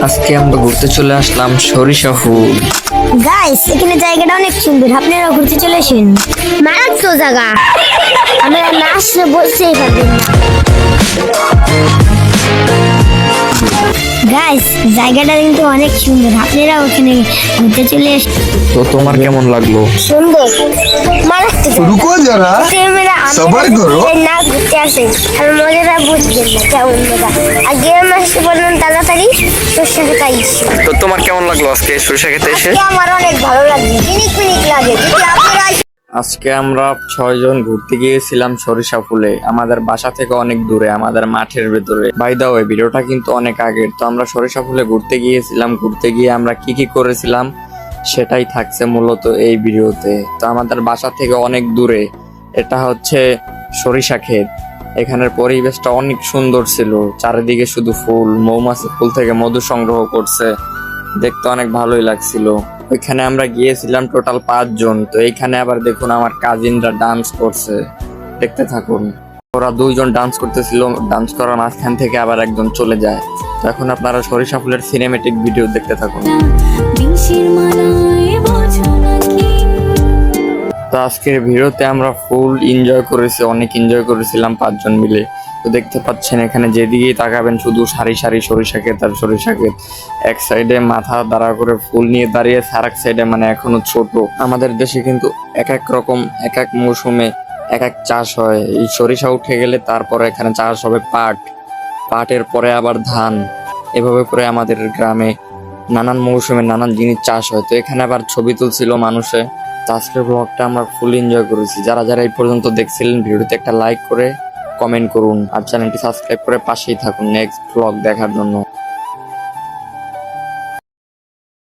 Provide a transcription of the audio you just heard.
আজকে আমরা ঘুরতে চলে আসলাম সরিষা ফুল। গাইস, এখানে জায়গাটা অনেক সুন্দর, আপনারা ঘুরতে চলে আসেন। মারাত্মক জায়গা, আমরা না আসলে বলতেই পারবেন না। গাইস, জায়গাটা কিন্তু অনেক সুন্দর, আপনারা ওখানে ঘুরতে চলে আসেন। তো তোমার কেমন লাগলো? সুন্দর, মারাত্মক। रुको जरा सबर करो। না ঘুরতে আসেন আর মজাটা বুঝবেন না কেমন মজা। আর গেম আসতে বলুন তাড়াতাড়ি সরষে খাইস। তো তোমার কেমন লাগলো আজকে সরিষা খেতে এসে? আমার অনেক ভালো লাগে, পিনিক পিনিক লাগে। যদি আপনারা আজকে আমরা 6 জন ঘুরতে গিয়েছিলাম সরিষা ফুলে। আমাদের বাসা থেকে অনেক দূরে, আমাদের মাঠের ভেতরে। বাই দা ওয়ে, ভিডিওটা কিন্তু অনেক আগের। তো আমরা সরিষা ফুলে ঘুরতে গিয়েছিলাম, ঘুরতে গিয়ে আমরা কি কি করেছিলাম সেটাই থাকছে মূলত এই ভিডিওতে। তো আমাদের বাসা থেকে অনেক দূরে, এটা হচ্ছে সরিষা ক্ষেত। এখানের পরিবেশটা অনেক সুন্দর ছিল, চারিদিকে শুধু ফুল, মৌমাছি ফুল থেকে মধু সংগ্রহ করছে, দেখতে অনেক ভালোই লাগছিল। ওইখানে আমরা গিয়েছিলাম টোটাল 5 জন। তো এইখানে আবার দেখুন আমার কাজিনরা ডান্স করছে, দেখতে থাকুন। ওরা 2 জন ডান্স করতেছিল, ডান্স করার মাঝখান থেকে আবার একজন চলে যায়। তো এখন আপনারা সরিষা ফুলের সিনেমেটিক ভিডিও দেখতে থাকুন। তো আজকের ভিডিওতে আমরা ফুল এনজয় করেছি, অনেক এনজয় করেছিলাম 5 জন মিলে। তো দেখতে পাচ্ছেন এখানে যেদিকেই তাকাবেন শুধু সারি সারি সরিষা ক্ষেত আর সরিষা ক্ষেত। এক সাইডে মাথা দাঁড়া করে ফুল নিয়ে দাঁড়িয়েছে, আর এক সাইডে মানে এখনো ছোট। আমাদের দেশে কিন্তু এক এক রকম এক এক মৌসুমে এক এক চাষ হয়। এই সরিষা উঠে গেলে তারপরে এখানে চাষ হবে পাট, পাটের পরে আবার ধান। এভাবে করে আমাদের গ্রামে নানান মৌসুমে নানান জিনিস চাষ হয়। তো এখানে আবার ছবি তুলছিল মানুষে। তো আজকের ব্লগটা আমরা ফুল এনজয় করেছি। যারা যারা এই পর্যন্ত দেখছিলেন, ভিডিওতে একটা লাইক করে কমেন্ট করুন আর চ্যানেলটি সাবস্ক্রাইব করে পাশেই থাকুন নেক্সট ব্লগ দেখার জন্য।